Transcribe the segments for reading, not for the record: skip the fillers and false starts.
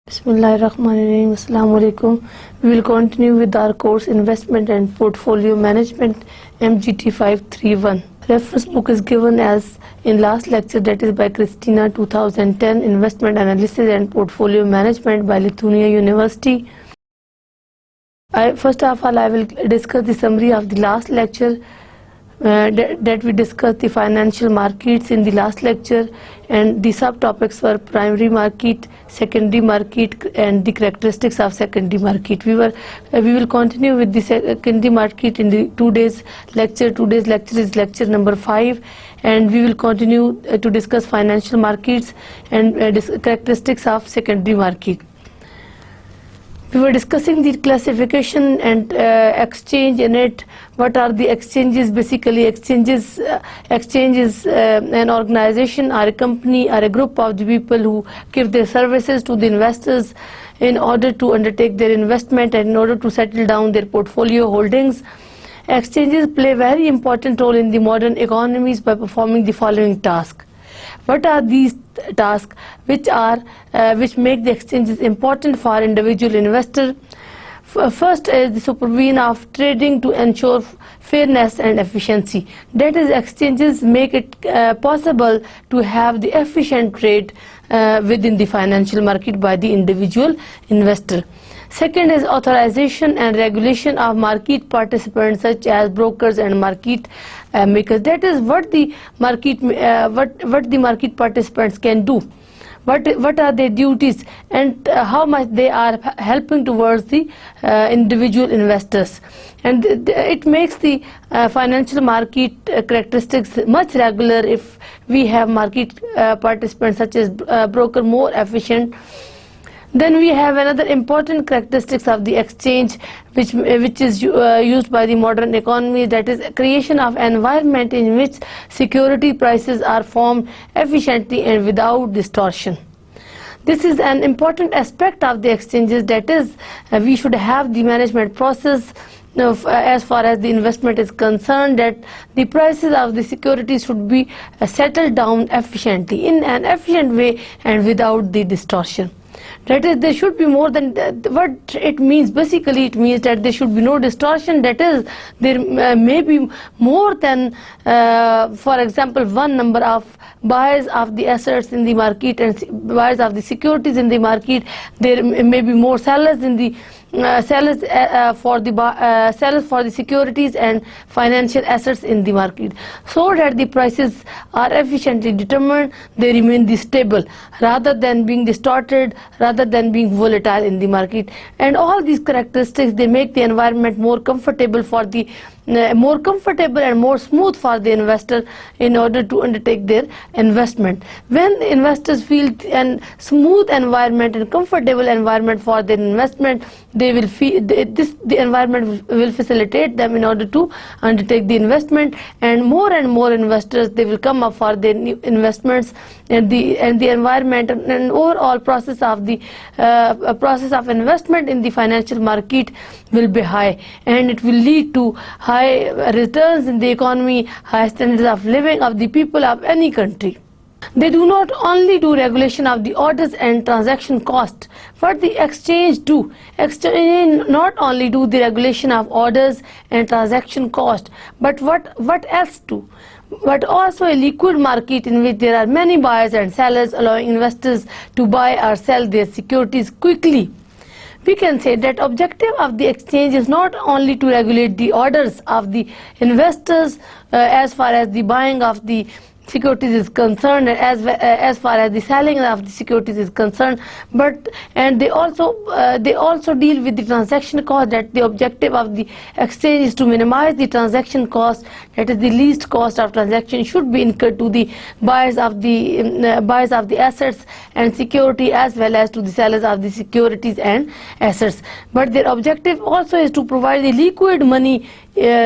Bismillahirrahmanirrahim. Assalamu alaikum. We will continue with our course Investment and Portfolio Management MGT 531. Reference book is given as in last lecture, that is by Christina 2010, Investment Analysis and Portfolio Management by Lithuania University. First of all, I will discuss the summary of the last lecture. That we discussed the financial markets in the last lecture, and the subtopics were primary market, secondary market, and the characteristics of secondary market. We will continue with the secondary market in the 2 days lecture. Today's lecture is lecture number 5, and we will continue to discuss financial markets and characteristics of secondary market. We were discussing the classification and exchange in it. What are the exchanges? Basically, exchange is an organization or a company or a group of the people who give their services to the investors in order to undertake their investment and in order to settle down their portfolio holdings. Exchanges play a very important role in the modern economies by performing the following tasks. What are these tasks which make the exchanges important for individual investor? First is the supervision of trading to ensure fairness and efficiency. That is, exchanges make it possible to have the efficient trade within the financial market by the individual investor. Second is authorization and regulation of market participants such as brokers and market makers. That is what the market participants can do. What are their duties and how much they are helping towards the individual investors, and it makes the financial market characteristics much regular if we have market participants such as broker more efficient. Then we have another important characteristics of the exchange which is used by the modern economy, that is creation of environment in which security prices are formed efficiently and without distortion. This is an important aspect of the exchanges, that is we should have the management process as far as the investment is concerned, that the prices of the securities should be settled down efficiently in an efficient way and without the distortion. That is, there should be more than what it means. Basically, it means that there should be no distortion. That is, there may be more than, for example, one number of buyers of the assets in the market and buyers of the securities in the market. There may be more sellers in the sellers for the securities and financial assets in the market, so that the prices are efficiently determined. They remain stable rather than being distorted, rather than being volatile in the market. And all these characteristics, they make the environment more comfortable and more smooth for the investor in order to undertake their investment. When the investors feel a smooth environment and comfortable environment for their investment, they will feel the environment will facilitate them in order to undertake the investment, and more investors, they will come up for their new investments, and the environment and overall process of investment in the financial market will be high, and it will lead to high returns in the economy, high standards of living of the people of any country. They do not only do regulation of the orders and transaction cost. What the exchange do? Exchange not only do the regulation of orders and transaction cost, but what else do? But also a liquid market in which there are many buyers and sellers, allowing investors to buy or sell their securities quickly. We can say that objective of the exchange is not only to regulate the orders of the investors as far as the buying of the securities is concerned, as far as the selling of the securities is concerned, and they also deal with the transaction cost. That the objective of the exchange is to minimize the transaction cost, that is the least cost of transaction should be incurred to the buyers of the assets and security, as well as to the sellers of the securities and assets. But their objective also is to provide the liquid money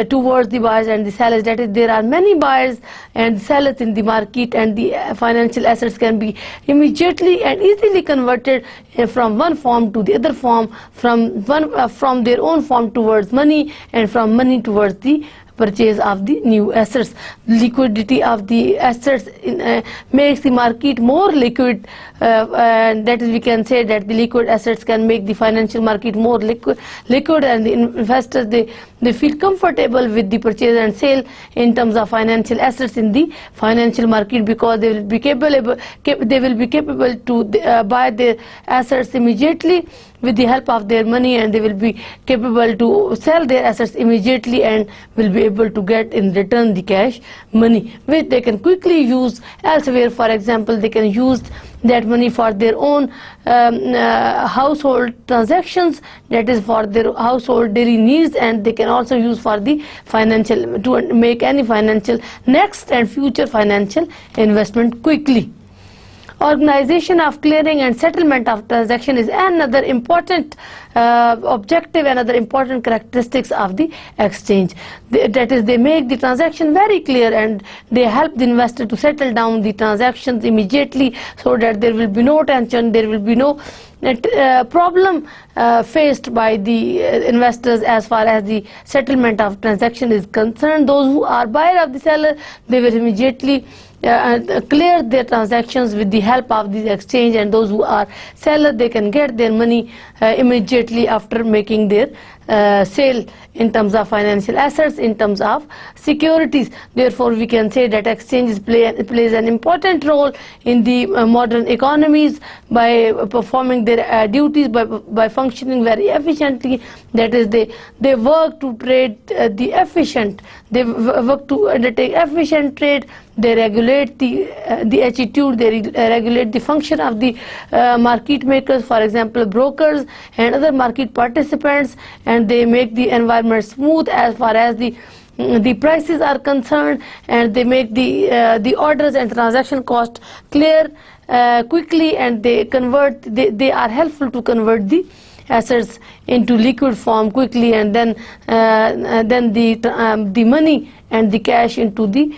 towards the buyers and the sellers. That is, there are many buyers and sellers in the market, and the financial assets can be immediately and easily converted from one form to the other form, from their own form towards money, and from money towards the purchase of the new assets. Liquidity of the assets makes the market more liquid, and that is, we can say that the liquid assets can make the financial market more liquid, and the investors, they feel comfortable with the purchase and sale in terms of financial assets in the financial market, because they will be capable to buy their assets immediately with the help of their money, and they will be capable to sell their assets immediately and will be able to get in return the cash money, which they can quickly use elsewhere. For example, they can use that money for their own household transactions, that is for their household daily needs, and they can also use for the financial, to make any financial next and future financial investment quickly. Organization of clearing and settlement of transaction is another important objective, another important characteristics of the exchange. That is, they make the transaction very clear, and they help the investor to settle down the transactions immediately, so that there will be no tension, there will be no problem faced by the investors as far as the settlement of transaction is concerned. Those who are buyer of the seller, they will immediately clear their transactions with the help of the exchange, and those who are seller, they can get their money immediately after making their sale in terms of financial assets, in terms of securities. Therefore, we can say that exchanges plays an important role in the modern economies by performing their duties, by functioning very efficiently. That is, they work to trade the efficient, they work to undertake efficient trade. They regulate the attitude, they regulate the function of the market makers, for example brokers and other market participants, and they make the environment smooth as far as the prices are concerned, and they make the orders and transaction cost clear quickly, and they are helpful to convert the assets into liquid form quickly, and then the money and the cash into the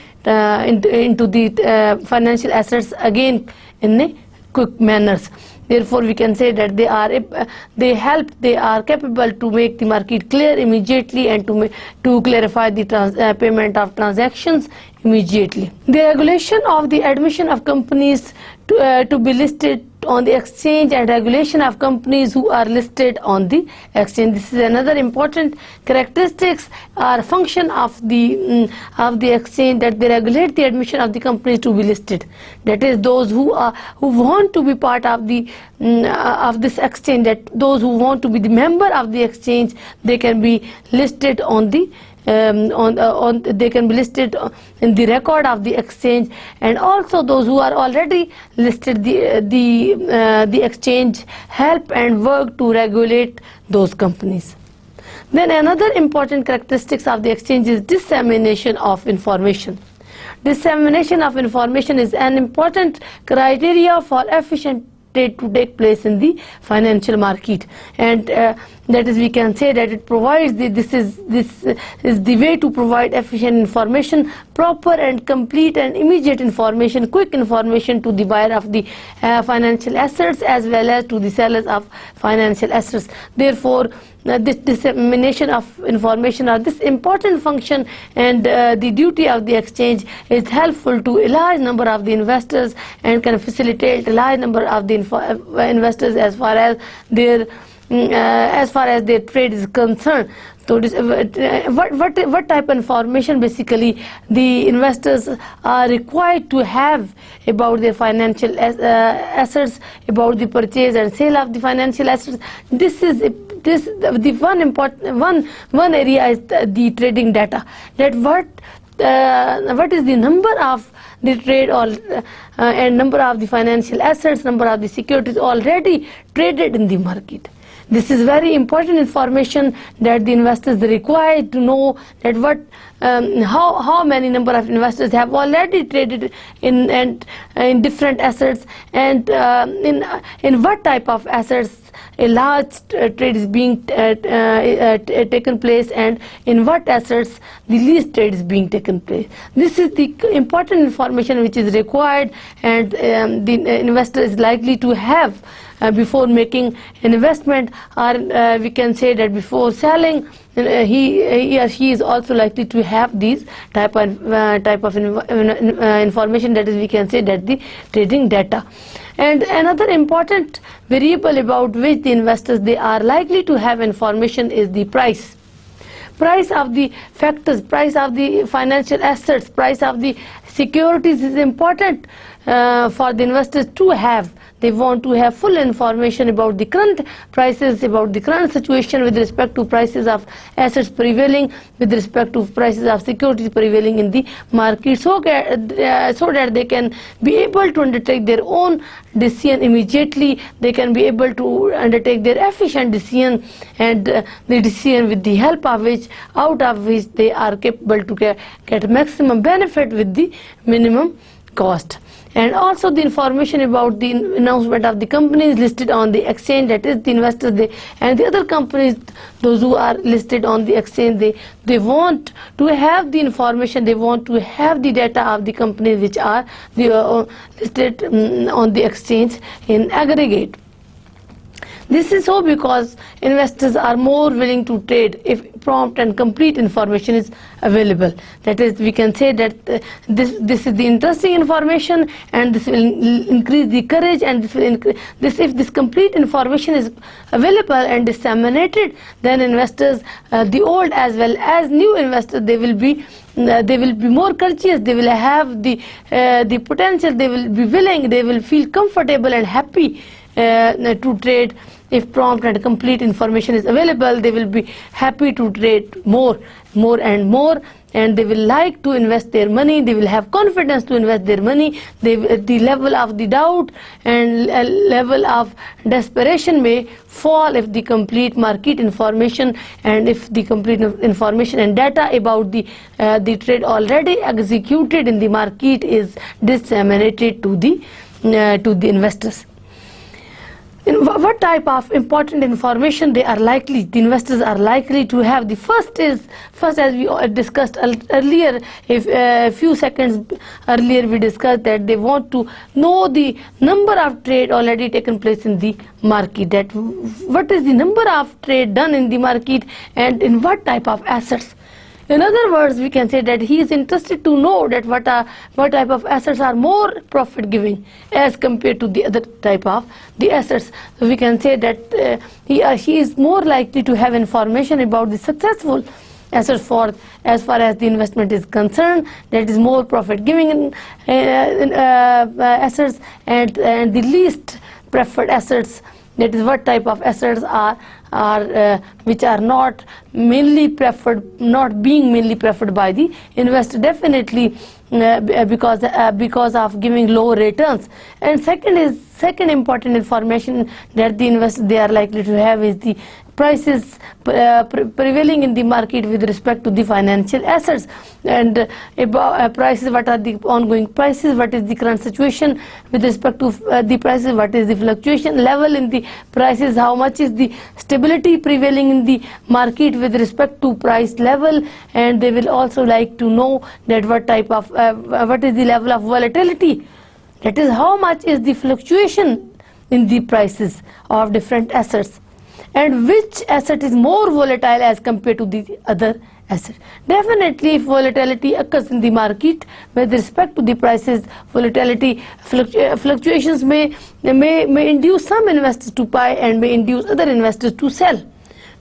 financial assets again in a quick manners. Therefore, we can say that they are capable to make the market clear immediately, and to clarify the payment of transactions immediately. The regulation of the admission of companies to be listed on the exchange, and regulation of companies who are listed on the exchange. This is another important characteristics or function of the exchange, that they regulate the admission of the companies to be listed. That is, those who want to be part of this exchange, that those who want to be the member of the exchange, they can be listed on the they can be listed in the record of the exchange, and also those who are already listed, the exchange help and work to regulate those companies. Then another important characteristics of the exchange is dissemination of information. Dissemination of information is an important criteria for efficient trade to take place in the financial market, and that is, we can say that it provides this is the way to provide efficient information, proper and complete and immediate information, quick information to the buyer of the financial assets as well as to the sellers of financial assets. Therefore, this dissemination of information, or this important function and the duty of the exchange, is helpful to a large number of the investors, and can facilitate a large number of the investors as far as their trade is concerned. So what type of information basically the investors are required to have about their financial assets, about the purchase and sale of the financial assets? The one area is the trading data. That what is the number of the trade and number of the financial assets, number of the securities already traded in the market. This is very important information that the investors require to know, that how many number of investors have already traded in different assets, and in what type of assets a large trade is being taken place, and in what assets the least trade is being taken place. This is the important information which is required, and the investor is likely to have before making an investment, or we can say that before selling, he or she is also likely to have these type of information, that is, we can say that the trading data. And another important variable about which the investors they are likely to have information is the price of the factors, price of the financial assets, price of the securities is important for the investors to have. They want to have full information about the current prices, about the current situation with respect to prices of assets prevailing, with respect to prices of securities prevailing in the market, so that they can be able to undertake their own decision immediately. They can be able to undertake their efficient decision, and the decision with the help of which, out of which they are capable to get maximum benefit with the minimum cost. And also the information about the announcement of the companies listed on the exchange, that is the investors and the other companies, those who are listed on the exchange, they want to have the information, they want to have the data of the companies which are listed on the exchange in aggregate. This is so because investors are more willing to trade if prompt and complete information is available. That is, we can say that this is the interesting information, and this will increase the courage, and this will increase if this complete information is available and disseminated, then investors, the old as well as new investors, they will be more courteous, they will have the potential, they will be willing, they will feel comfortable and happy to trade. If prompt and complete information is available, they will be happy to trade more and more, and they will like to invest their money, they will have confidence to invest their money. The level of the doubt and level of desperation may fall if the complete market information, and if the complete information and data about the trade already executed in the market is disseminated to the investors. What type of important information the investors are likely to have? The first, as we discussed earlier, a few seconds earlier, we discussed that they want to know the number of trade already taken place in the market, that what is the number of trade done in the market and in what type of assets. In other words, we can say that he is interested to know that what type of assets are more profit giving as compared to the other type of the assets. So we can say that he or she is more likely to have information about the successful assets as far as the investment is concerned, that is more profit giving assets, and the least preferred assets, that is what type of assets are which are not being mainly preferred by the investor, definitely because of giving low returns. And second important information that the investors they are likely to have is the prices prevailing in the market with respect to the financial assets, and prices, what are the ongoing prices, what is the current situation with respect to the prices, what is the fluctuation level in the prices, how much is the stability prevailing in the market with respect to price level, and they will also like to know that what is the level of volatility, that is how much is the fluctuation in the prices of different assets, and which asset is more volatile as compared to the other asset. Definitely, if volatility occurs in the market with respect to the prices, fluctuations may induce some investors to buy and may induce other investors to sell,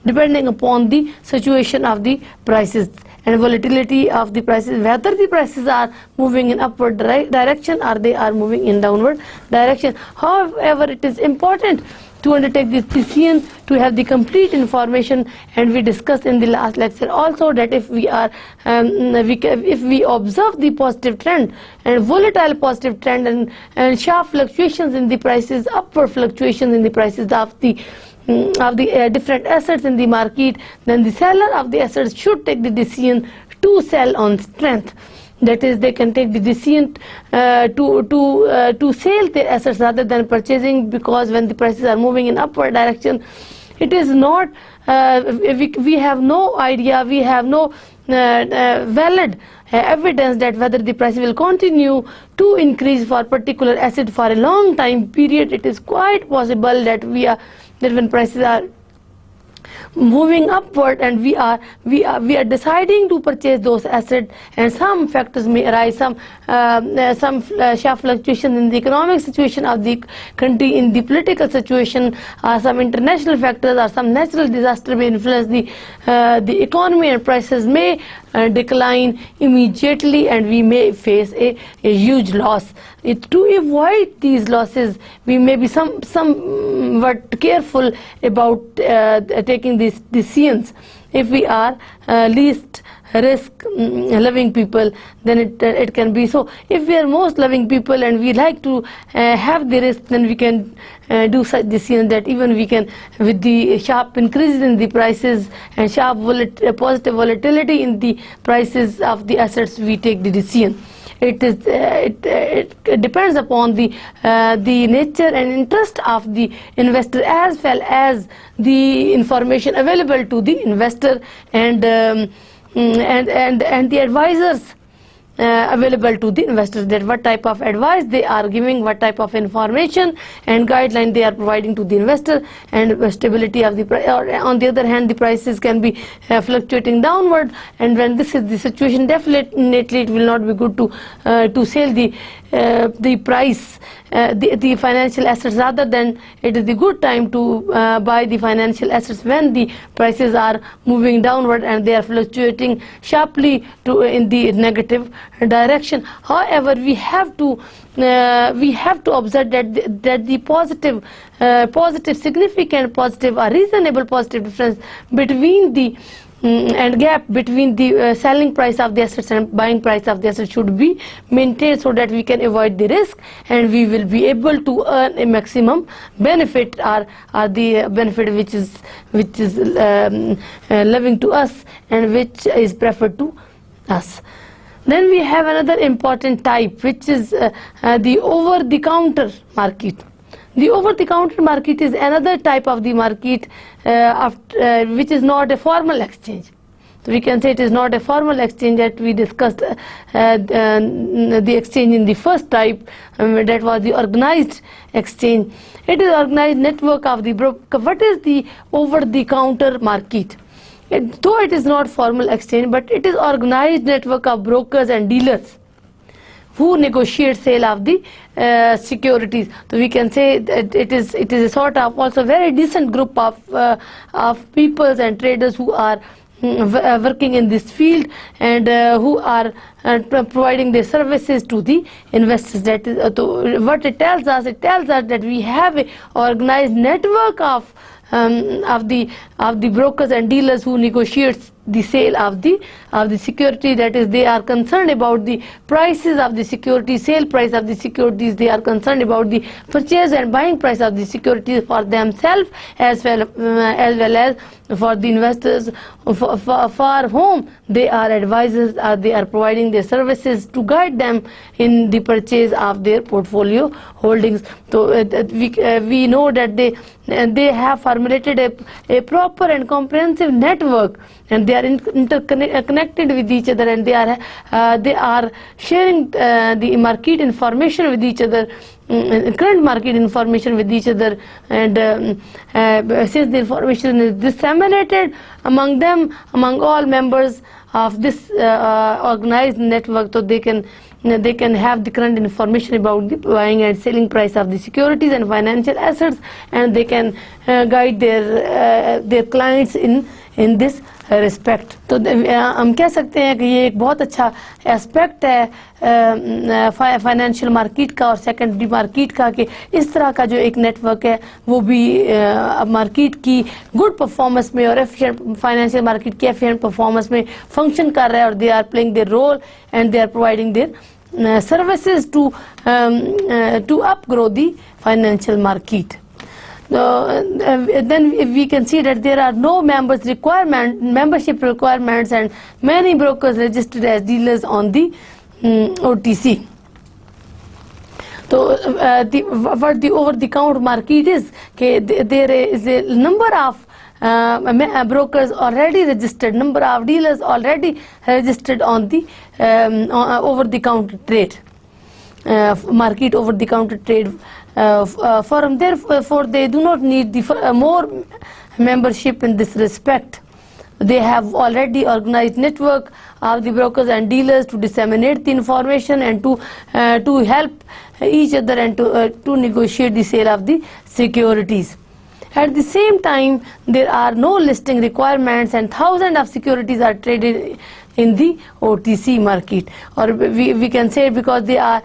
depending upon the situation of the prices and volatility of the prices, whether the prices are moving in upward direction or they are moving in downward direction. However, it is important to undertake this decision to have the complete information, and we discussed in the last lecture also that if we observe the positive trend and volatile positive trend and sharp fluctuations in the prices, upward fluctuations in the prices of the different assets in the market, then the seller of the assets should take the decision to sell on strength. That is, they can take the decision to sell their assets rather than purchasing, because when the prices are moving in upward direction, it is not, we have no idea, we have no valid evidence that whether the price will continue to increase for particular asset for a long time period. It is quite possible that when prices are moving upward and we are deciding to purchase those assets, and some factors may arise, some sharp fluctuations in the economic situation of the country, in the political situation, some international factors or some natural disaster may influence the economy, and prices may decline immediately, and we may face a huge loss. To avoid these losses, we may be somewhat careful about taking these decisions. If we are least risk loving people, then it can be so. If we are most loving people and we like to have the risk, then we can do such decisions that even we can, with the sharp increases in the prices and sharp positive volatility in the prices of the assets, we take the decision. It depends upon the nature and interest of the investor, as well as the information available to the investor and the advisors available to the investors, that what type of advice they are giving, what type of information and guideline they are providing to the investor, and stability of the price. Or on the other hand, the prices can be fluctuating downward, and when this is the situation, definitely it will not be good to sell the price, the financial assets. Rather than, it is the good time to buy the financial assets when the prices are moving downward and they are fluctuating sharply in the negative direction. However, we have to observe that the positive, significant positive or reasonable positive difference between the and gap between the selling price of the assets and buying price of the assets should be maintained, so that we can avoid the risk and we will be able to earn a maximum benefit, or the benefit which is loving to us and which is preferred to us. Then we have another important type, which is the over-the-counter market. The over-the-counter market is another type of the market which is not a formal exchange. So we can say it is not a formal exchange, that we discussed the exchange in the first type, that was the organized exchange. It is organized network of the broker. What is the over-the-counter market? Though it is not formal exchange, but it is organized network of brokers and dealers who negotiate sale of the securities. So we can say that it is a sort of also very decent group of peoples and traders who are working in this field, and who are providing their services to the investors. That is what it tells us. It tells us that we have an organized network of the brokers and dealers who negotiate the sale of the security. That is, they are concerned about the prices of the security, sale price of the securities. They are concerned about the purchase and buying price of the securities for themselves, as well as for the investors for whom they are advisors, or they are providing their services to guide them in the purchase of their portfolio holdings. So we know that they have formulated a proper and comprehensive network, and they are interconnected with each other, and they are sharing the market information with each other, current market information with each other, and since the information is disseminated among them, among all members of this organized network, so they can have the current information about the buying and selling price of the securities and financial assets, and they can guide their clients in this respect. तो हम कह सकते हैं कि ये एक बहुत अच्छा एस्पेक्ट है फाइनेंशियल मार्केट का और सेकेंडरी मार्केट का, कि इस तरह का जो एक नेटवर्क है वो भी मार्केट की गुड परफॉर्मेंस में और एफिशिएंट फाइनेंशियल मार्केट की एफिशिएंट परफॉर्मेंस में फंक्शन कर रहा है, और they are playing their role and they are providing their services to upgrow the financial market. Then we can see that there are no membership requirements, and many brokers registered as dealers on the OTC. So what the over-the-counter market is, there is a number of brokers already registered, number of dealers already registered on the over-the-counter trade market, over-the-counter trade forum. Therefore, they do not need the more membership in this respect. They have already organized network of the brokers and dealers to disseminate the information and to help each other and to negotiate the sale of the securities. At the same time, there are no listing requirements and thousands of securities are traded in the OTC market. Or we can say, because they are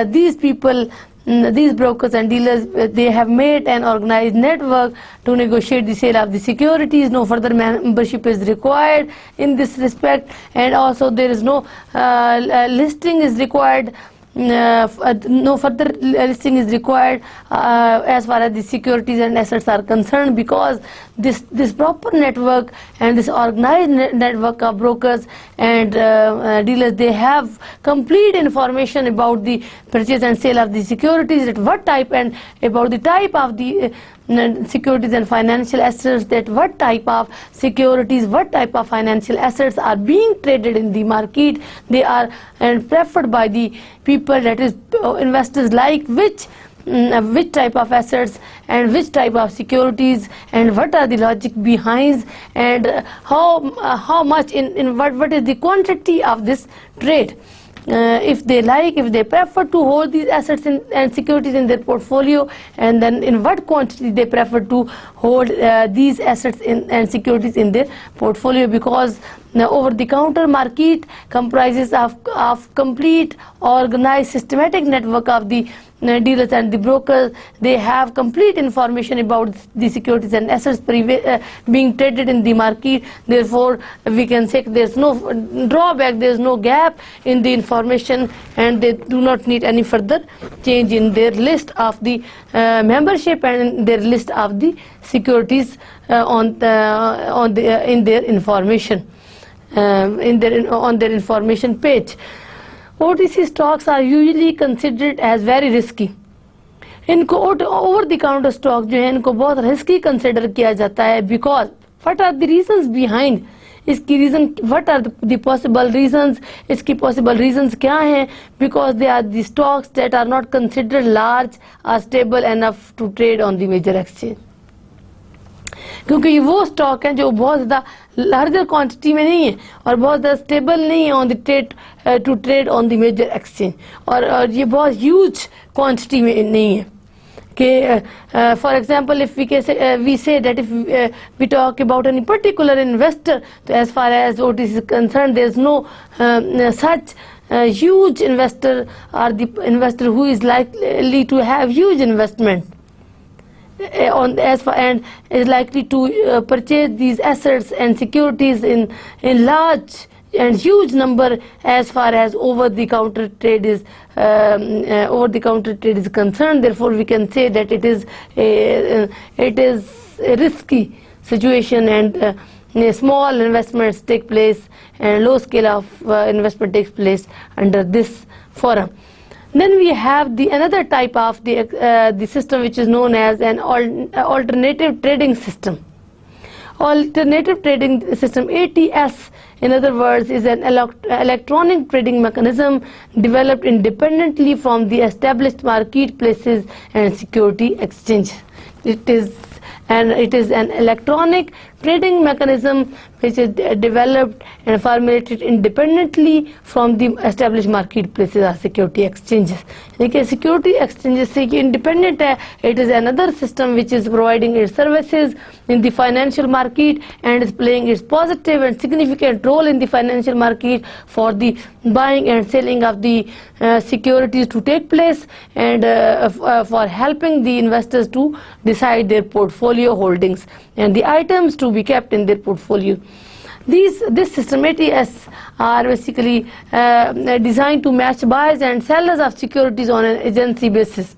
these people, these brokers and dealers, they have made an organized network to negotiate the sale of the securities. No further membership is required in this respect, and also there is no listing is required. No further listing is required as far as the securities and assets are concerned, because this proper network and this organized network of brokers and dealers, they have complete information about the purchase and sale of the securities, at what type, and about the type of the securities and financial assets, that what type of securities, what type of financial assets are being traded in the market. They are and preferred by the people, that is investors, like which type of assets and which type of securities, and what are the logic behind, and how much in what is the quantity of this trade. If they prefer to hold these assets and securities in their portfolio, and then in what quantity they prefer to hold these assets and securities in their portfolio, because the over-the-counter market comprises of complete, organized, systematic network of the dealers and the brokers. They have complete information about the securities and assets being traded in the market. Therefore, we can say there's no drawback, there's no gap in the information, and they do not need any further change in their list of the membership and their list of the securities in their information, on their information page. OTC stocks are usually considered as very risky. इनको over the counter stock जो है इनको बहुत risky consider किया जाता है, because what are the reasons behind, इसकी reason what are the possible reasons, इसकी पॉसिबल रीजंस क्या हैं, because they are the stocks that are not considered large और stable enough to trade on the major exchange. क्योंकि ये वो stock हैं जो बहुत ज़्यादा लार्जर क्वांटिटी में नहीं है और बहुत ज़्यादा स्टेबल नहीं है on the trade to trade on the major exchange, और ये बहुत ह्यूज क्वांटिटी में नहीं है कि for example if we say that if we talk about any particular investor, तो as far as OTC is concerned, there is no such huge investor or the investor who is likely to have huge investment and is likely to purchase these assets and securities in large and huge number as far as over-the-counter trade is concerned. Therefore, we can say that it is a risky situation, and small investments take place and low scale of investment takes place under this forum. Then we have another type of the system which is known as an alternative trading system. Alternative trading system, ATS, in other words, is an electronic trading mechanism developed independently from the established marketplaces and security exchanges. It is an electronic trading mechanism which is developed and formulated independently from the established marketplaces or security exchanges. देखिए security exchanges से ये independent है. It is another system which is providing its services in the financial market and is playing its positive and significant role in the financial market for the buying and selling of the securities to take place, and for helping the investors to decide their portfolio holdings and the items to be kept in their portfolio. This system ATS are basically designed to match buyers and sellers of securities on an agency basis.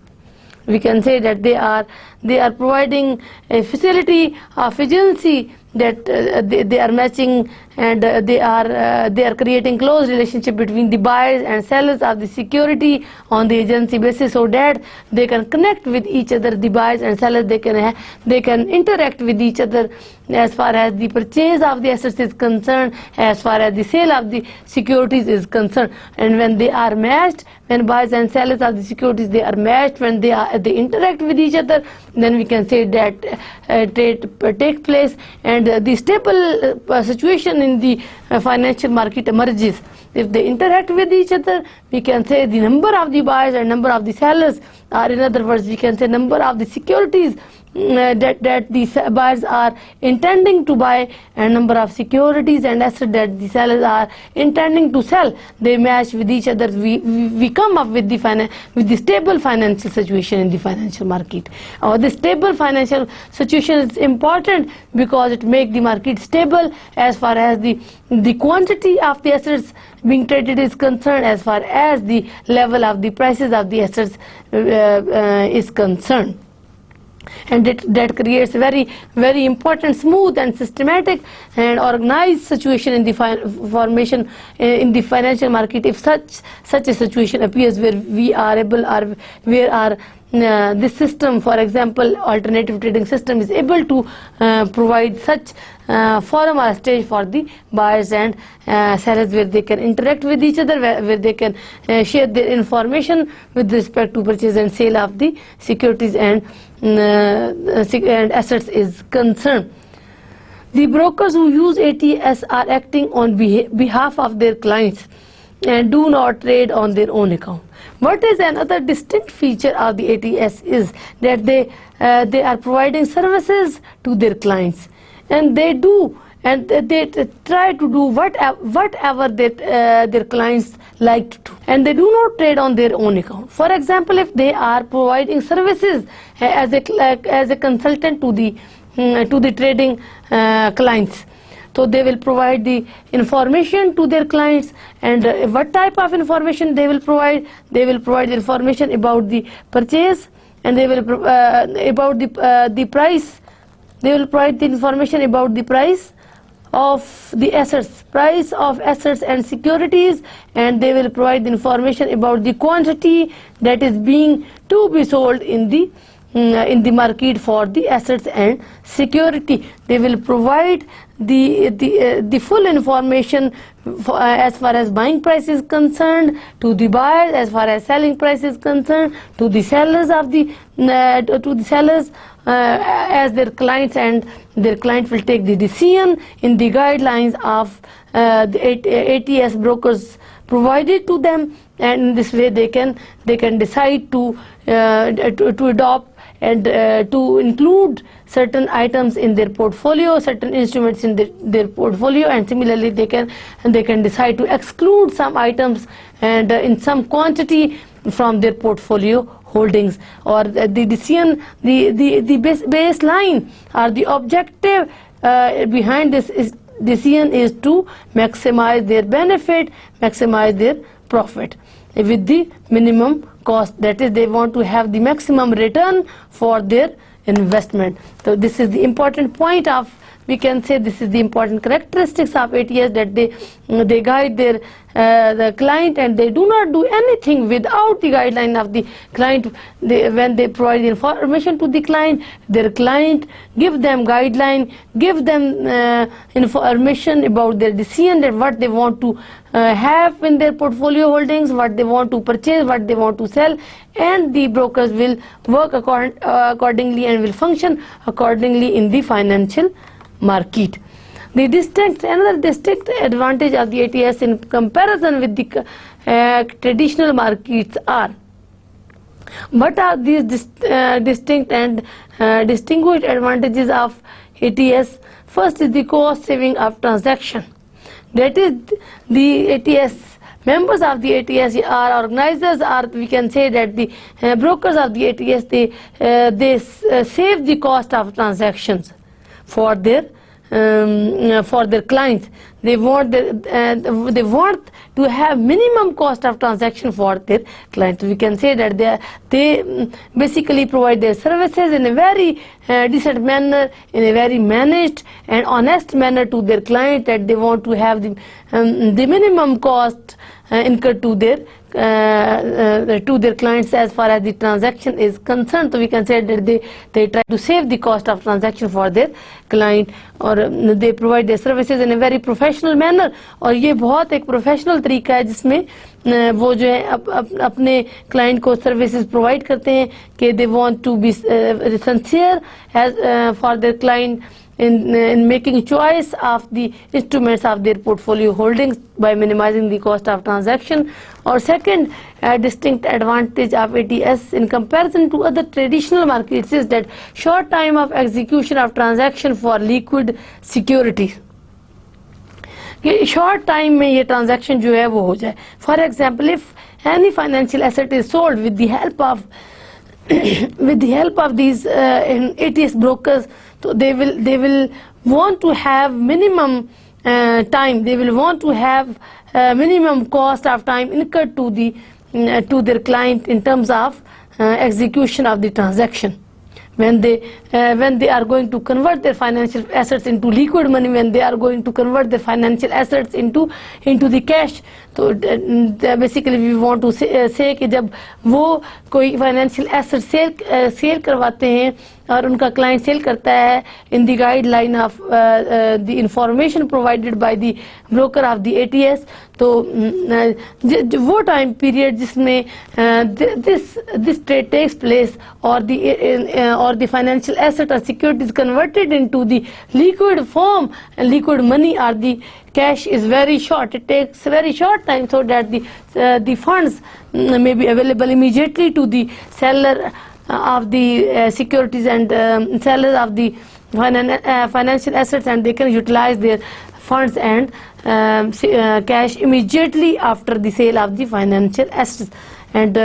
We can say that they are they are providing a facility of agency that they are matching, and they are creating close relationship between the buyers and sellers of the security on the agency basis, so that they can connect with each other. The buyers and sellers, they can interact with each other as far as the purchase of the assets is concerned, as far as the sale of the securities is concerned. And when they are matched, when buyers and sellers of the securities, they are matched, when they interact with each other, then we can say that trade take place, and the stable situation in the financial market emerges. If they interact with each other, we can say the number of the buyers and number of the sellers, or in other words, we can say number of the securities that the buyers are intending to buy, and number of securities and assets that the sellers are intending to sell, they match with each other. We come up with the stable financial situation in the financial market. The stable financial situation is important because it makes the market stable as far as the quantity of the assets being traded is concerned, as far as the level of the prices of the assets is concerned. And that creates very, very important, smooth and systematic and organized situation in the formation in the financial market. If such a situation appears where we are able, or where this system, for example, alternative trading system, is able to provide such forum or stage for the buyers and sellers, where they can interact with each other, where they can share their information with respect to purchase and sale of the securities and assets is concerned. The brokers who use ATS are acting on behalf of their clients and do not trade on their own account. What is another distinct feature of the ATS is that they are providing services to their clients, and they try to do whatever their clients like to do, and they do not trade on their own account. For example, if they are providing services as a consultant to the trading clients, so they will provide the information to their clients. And what type of information they will provide? They will provide information about the purchase, and they will about the price. They will provide the information about the price of the assets, price of assets and securities, and they will provide the information about the quantity that is being to be sold in the market for the assets and security. They will provide the full information as far as buying price is concerned to the buyers, as far as selling price is concerned to the sellers as their clients, and their client will take the decision in the guidelines of the ATS brokers provided to them, and in this way they can decide to adopt and to include certain items in their portfolio, certain instruments in their portfolio, and similarly they can decide to exclude some items and in some quantity from their portfolio holdings. Or the decision, the baseline or the objective behind this decision is to maximize their benefit, maximize their profit with the minimum cost. That is, they want to have the maximum return for their investment. So this is the important point of, we can say this is the important characteristics of ATS, that they guide the client, and they do not do anything without the guideline of the client. When they provide the information to the client, their client give them guideline, give them information about their decision, that what they want to have in their portfolio holdings, what they want to purchase, what they want to sell, and the brokers will work accordingly and will function accordingly in the financial market. Another distinct advantage of the ATS in comparison with the traditional markets are, what are these distinct and distinguished advantages of ATS? First is the cost saving of transaction. That is, the ATS members of the ATS are organizers, or we can say that the brokers of the ATS, they save the cost of transactions for their for their clients. They want to have minimum cost of transaction for their clients. We can say that they basically provide their services in a very decent manner, in a very managed and honest manner to their client, that they want to have the minimum cost incurred to their clients as far as the transaction is concerned. So we can say that they try to save the cost of transaction for their client, or they provide their services in a very professional manner. और ये बहुत एक professional तरीका है जिसमें वो जो है अपने क्लाइंट को सर्विसेज प्रोवाइड करते हैं कि they want to be sincere as for their client in making choice of the instruments of their portfolio holdings by minimizing the cost of transaction. Or second, a distinct advantage of ATS in comparison to other traditional markets is that short time of execution of transaction for liquid securities. कि short time में ये transaction जो है वो हो जाए. For example, if any financial asset is sold with the help of these ATS brokers, so they will want to have minimum time. They will want to have minimum cost of time incurred to their client in terms of execution of the transaction. When they are going to convert their financial assets into liquid money, when they are going to convert their financial assets into the cash, तो basically we want to say कि जब वो कोई financial asset sale करवाते हैं और उनका client sale करता है in the guideline of the information provided by the broker of the ATS, तो वो time period जिसमें this trade takes place, or the financial asset or security is converted into the liquid form, liquid money or the cash, is very short. It takes very short time, so that the funds may be available immediately to the seller of the securities and sellers of the financial assets, and they can utilize their funds and cash immediately after the sale of the financial assets, and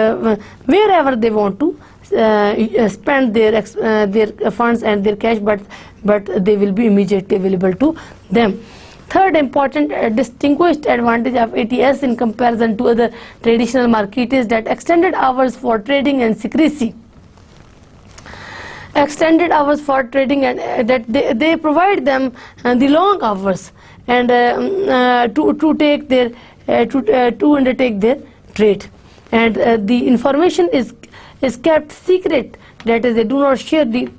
wherever they want to spend their funds and their cash, but they will be immediately available to them. Third important distinguished advantage of ATS in comparison to other traditional market is that extended hours for trading and secrecy. Extended hours for trading, and that they provide them the long hours and to take their to undertake their trade, and the information is kept secret. That is, they do not share the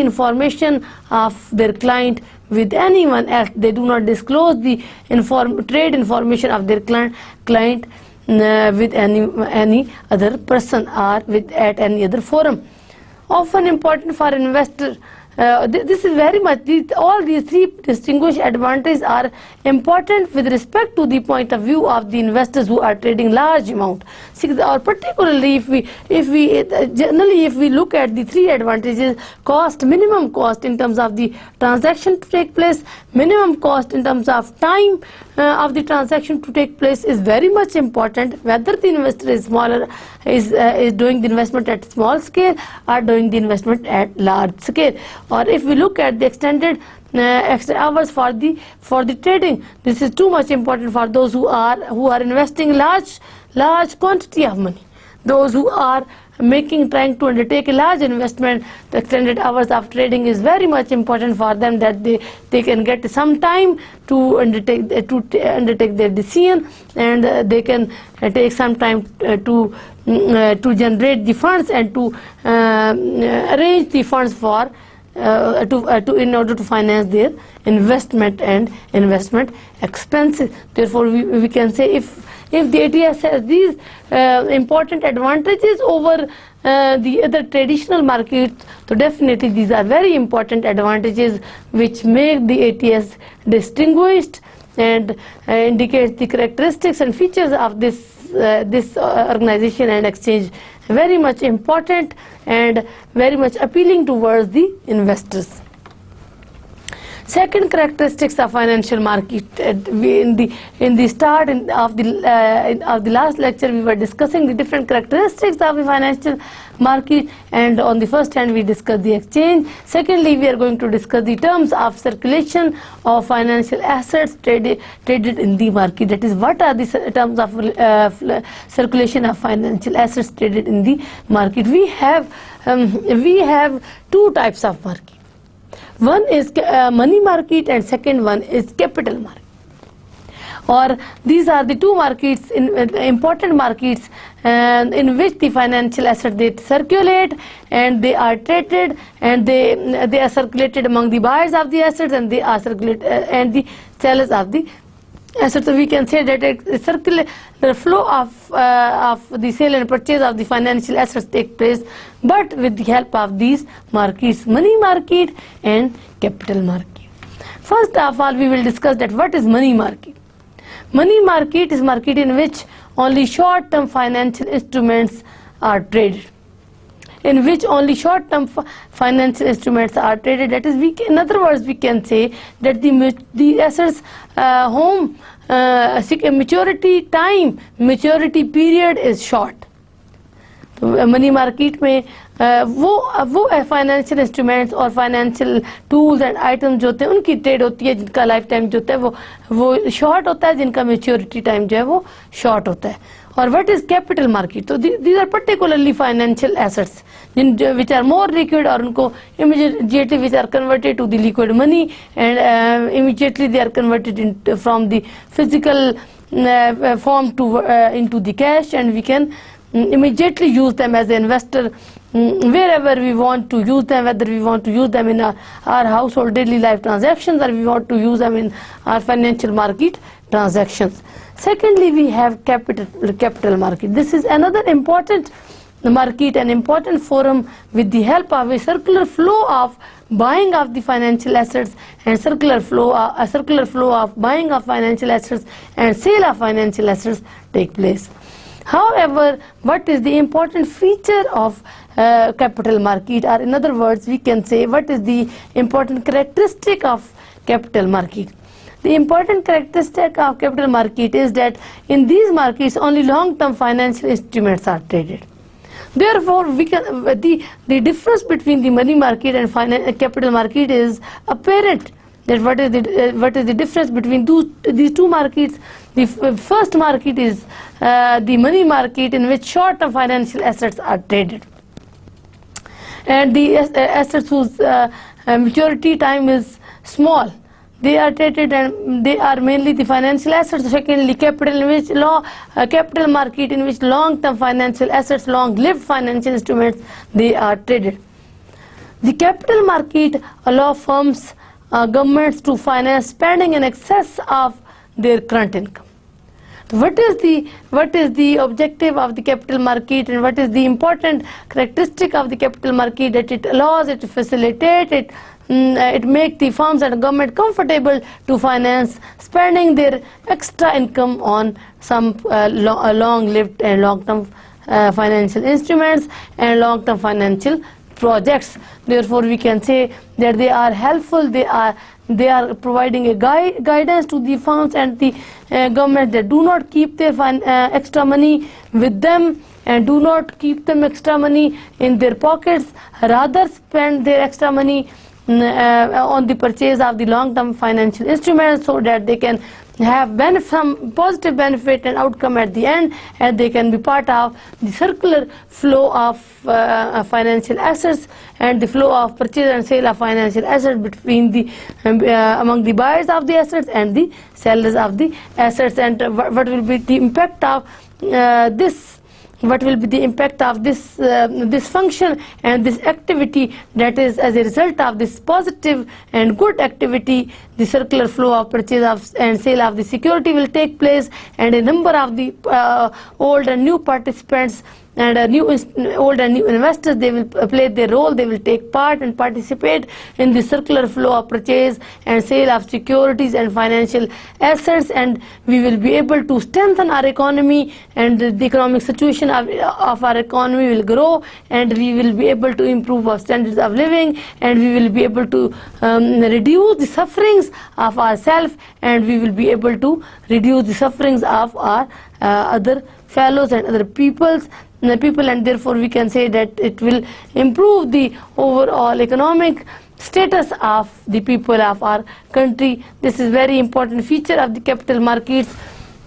information of their client with anyone else. They do not disclose the trade information of their client with any other person or at any other forum. Often important for investor. This is very much, all these three distinguished advantages are important with respect to the point of view of the investors who are trading large amount. Or particularly if we look at the three advantages: cost, minimum cost in terms of the transaction to take place, minimum cost in terms of time of the transaction to take place, is very much important, whether the investor is smaller, is doing the investment at small scale or doing the investment at large scale. Or if we look at the extended extra hours for the trading, this is too much important for those who are investing large quantity of money. Those who are trying to undertake a large investment, the extended hours of trading is very much important for them, that they can get some time to undertake their decision, and they can take some time to generate the funds and to arrange the funds for in order to finance their investment and investment expenses. Therefore, we can say if the ATS has these important advantages over the other traditional markets, so definitely these are very important advantages which make the ATS distinguished and indicates the characteristics and features of this organization and exchange very much important and very much appealing towards the investors. Second characteristics of financial market. In the start of the last lecture, we were discussing the different characteristics of the financial market, and on the first hand we discussed the exchange. Secondly, we are going to discuss the terms of circulation of financial assets traded in the market. That is, what are the terms of circulation of financial assets traded in the market. We have two types of market. One is money market and second one is capital market. Or these are the two markets, important markets, in which the financial assets they circulate and they are traded, and they are circulated among the buyers of the assets, and they are circulated and the sellers of the assets. So we can say that the flow of the sale and purchase of the financial assets take place, but with the help of these markets, money market and capital market. First of all, we will discuss that what is money market. Money market is market in which only short-term financial instruments are traded. In which only short-term financial instruments are traded. That is, in other words, we can say that the assets maturity period is short. तो money market में वो financial instruments और financial tools and items जो होते हैं उनकी trade होती है, जिनका लाइफ टाइम जो होता है वो शॉर्ट होता है, जिनका मैच्योरिटी टाइम जो है वो शॉर्ट होता है. और व्हाट इज कैपिटल मार्केट? तो these are particularly financial assets which are more liquid, और उनको immediately which are converted to the liquid money, and immediately they are converted from the physical form to into the cash, and we can immediately use them as an investor wherever we want to use them, whether we want to use them in our household daily life transactions, or we want to use them in our financial market transactions. Secondly, we have capital market. This is another important market, an important forum with the help of a circular flow of buying of the financial assets and circular flow of buying of financial assets and sale of financial assets take place. However, what is the important feature of capital market, or in other words, we can say what is the important characteristic of capital market? The important characteristic of capital market is that in these markets only long-term financial instruments are traded. Therefore, we can the difference between the money market and capital market is apparent. That what is the difference between these two markets? The first market is the money market, in which short-term financial assets are traded, and the assets whose maturity time is small, they are traded, and they are mainly the financial assets. Secondly, capital market, in which long-term financial assets, long-lived financial instruments, they are traded. The capital market allow firms, governments to finance spending in excess of their current income. What is the objective of the capital market, and what is the important characteristic of the capital market? That it allows, it facilitates, it makes the firms and government comfortable to finance spending their extra income on some long-lived and long-term financial instruments and long-term financial projects. Therefore, we can say that they are helpful. They are providing a guidance to the firms and the government that do not keep their extra money with them, and do not keep them extra money in their pockets, rather spend their extra money on the purchase of the long-term financial instruments, so that they can have some positive benefit and outcome at the end, and they can be part of the circular flow of financial assets and the flow of purchase and sale of financial assets between the among the buyers of the assets and the sellers of the assets. And what will be the impact of this? What will be the impact of this function and this activity? That is, as a result of this positive and good activity, the circular flow of purchase and sale of the security will take place, and a number of the old and new participants and old and new investors, they will play their role. They will take part and participate in the circular flow of purchase and sale of securities and financial assets, and we will be able to strengthen our economy, and the economic situation of our economy will grow, and we will be able to improve our standards of living, and we will be able to reduce the sufferings of ourselves, and we will be able to reduce the sufferings of our other fellows and other people, and therefore we can say that it will improve the overall economic status of the people of our country. This is very important feature of the capital markets,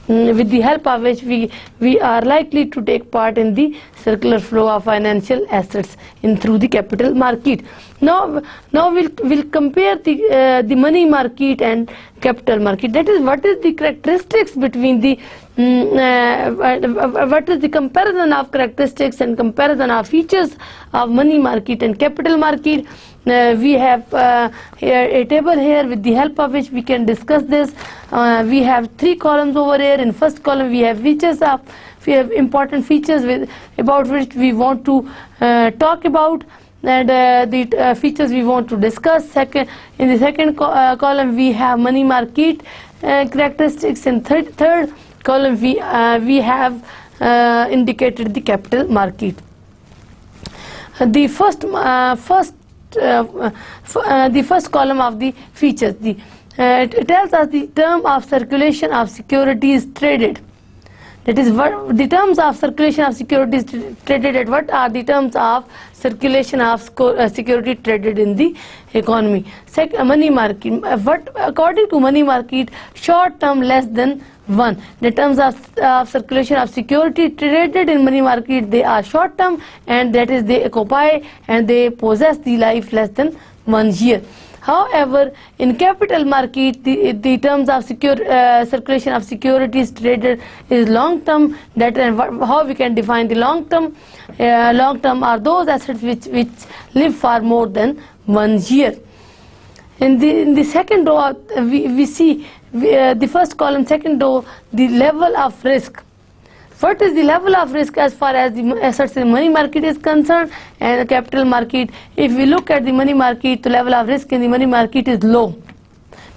with the help of which we are likely to take part in the circular flow of financial assets through the capital market. Now we'll compare the money market and capital market. That is, what is the characteristics between the what is the comparison of characteristics and comparison of features of money market and capital market. We have here a table here with the help of which we can discuss this. We have 3 columns over here. In first column we have important features about which we want to talk about, and the features we want to discuss. In the second column we have money market characteristics. In third column we have indicated the capital market. The first column of the features, it tells us the term of circulation of securities traded. That is, what the terms of circulation of securities traded. What are the terms of circulation of security traded in the economy? Money market. What, according to money market, short term less than 1. The terms of circulation of security traded in money market, they are short term, and that is, they occupy and they possess the life less than 1 year. However, in capital market, the terms of circulation of securities traded is long term. That, and how we can define the long term? Long term are those assets which live for more than 1 year. In the second row, we see the first column, second row, the level of risk. What is the level of risk as far as the assets in money market is concerned and the capital market? If we look at the money market, the level of risk in the money market is low,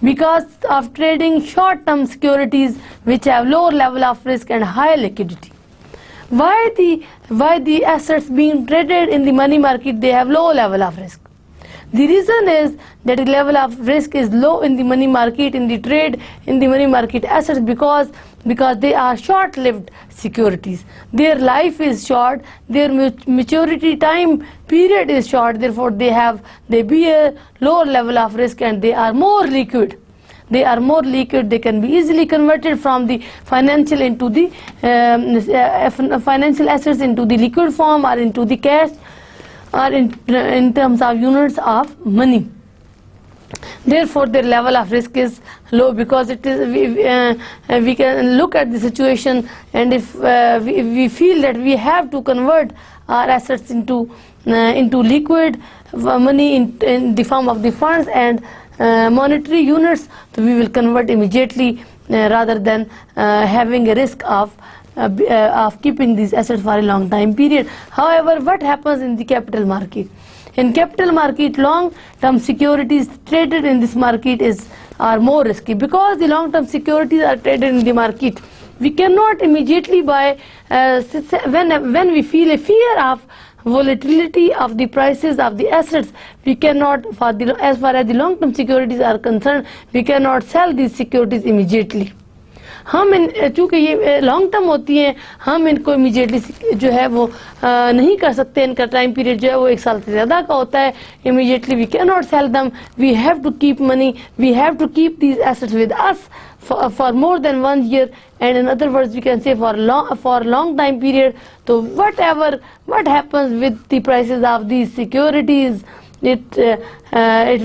because of trading short-term securities which have lower level of risk and high liquidity. Why the assets being traded in the money market, they have low level of risk? The reason is that the level of risk is low in the money market, in the trade in the money market assets, because they are short-lived securities. Their life is short, their maturity time period is short, therefore they bear lower level of risk, and they are more liquid. They can be easily converted from the financial into the financial assets into the liquid form, or into the cash, or in terms of units of money. Therefore their level of risk is low, because it is we can look at the situation, and if we feel that we have to convert our assets into liquid money in the form of the funds and monetary units, so we will convert immediately, rather than having a risk of keeping these assets for a long time period. However, what happens in the capital market? In capital market, long-term securities traded in this market are more risky, because the long-term securities are traded in the market. We cannot immediately buy when we feel a fear of volatility of the prices of the assets. We cannot, as far as the long-term securities are concerned, we cannot sell these securities immediately. हम चूँकि ये long term होती हैं, हम इनको immediately जो है वो नहीं कर सकते. इनका टाइम पीरियड जो है वो 1 साल से ज़्यादा का होता है. Immediately we can not sell them. We have to keep money, we have to keep these assets with us for more than 1 year, and in other words we can say for long time period. So what happens with the prices of these securities, we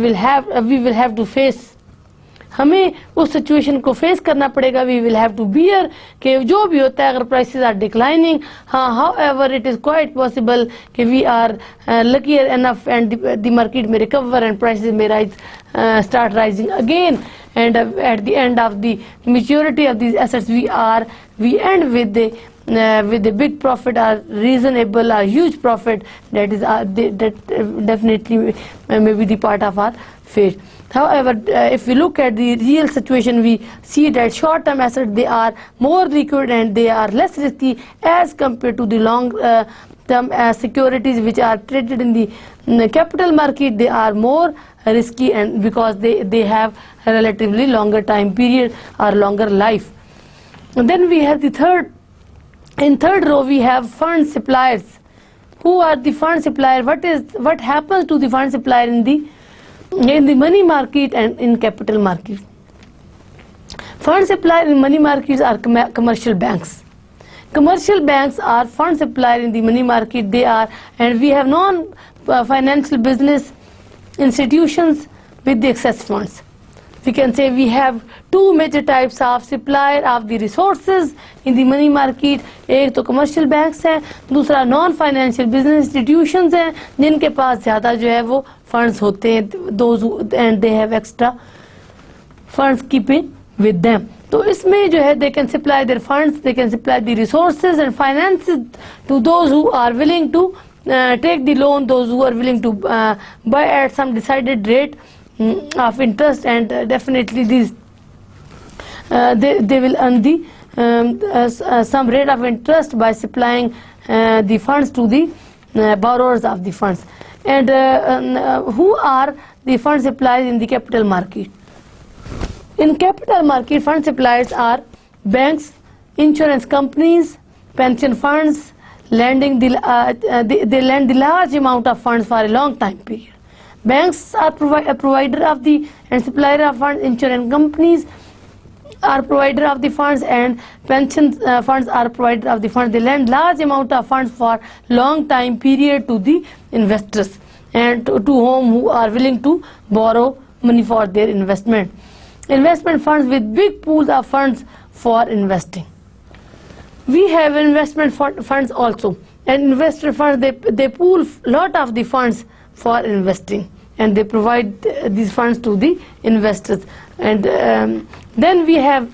will have to face. हमें उस situation को face करना पड़ेगा. We will have to bear कि जो भी होता है, अगर prices are declining, however it is quite possible कि we are luckier enough and the market may recover and prices may start rising again, and at the end of the maturity of these assets we end with with a big profit or reasonable or huge profit, that is definitely may be the part of our fate. However, if we look at the real situation, we see that short-term assets, they are more liquid and they are less risky as compared to the long-term securities which are traded in the capital market. They are more risky, and because they have a relatively longer time period or longer life. And then we have in third row we have fund suppliers. Who are the fund supplier? What happens to the fund supplier in the money market and in capital market? Fund supplier in money markets are commercial banks. Commercial banks are fund supplier in the money market. They are, and we have non-financial business institutions with the excess funds. We can say we have two major types of supplier of the resources in the money market. एक तो commercial banks है, दूसरा non-financial business institutions है जिनके पास ज़्यादा जो है वो funds होते हैं, those and they have extra funds keeping with them. तो इसमें जो है they can supply their funds, they can supply the resources and finances to those who are willing to take the loan, those who are willing to buy at some decided rate of interest, and definitely these they will earn the some rate of interest by supplying the funds to the borrowers of the funds. And who are the fund suppliers in the capital market? In capital market, fund suppliers are banks, insurance companies, pension funds, lending they lend the large amount of funds for a long time period. Banks are a provider of the and supplier of funds. Insurance companies are provider of the funds, and pension funds are provider of the funds. They lend large amount of funds for long time period to the investors and to whom who are willing to borrow money for their investment. Investment funds with big pools of funds for investing. We have investment funds also, and investor funds they pool lot of the funds for investing, and they provide these funds to the investors. And then we have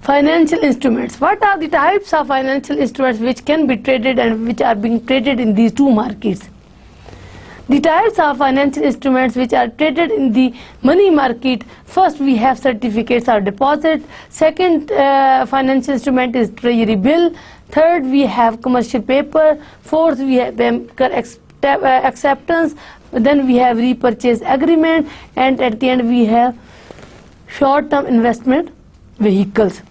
financial instruments. What are the types of financial instruments which can be traded and which are being traded in these two markets? The types of financial instruments which are traded in the money market: first we have certificates or deposit. Second financial instrument is treasury bill. Third we have commercial paper. Fourth we have banker acceptance. Then we have repurchase agreement, and at the end we have short-term investment vehicles.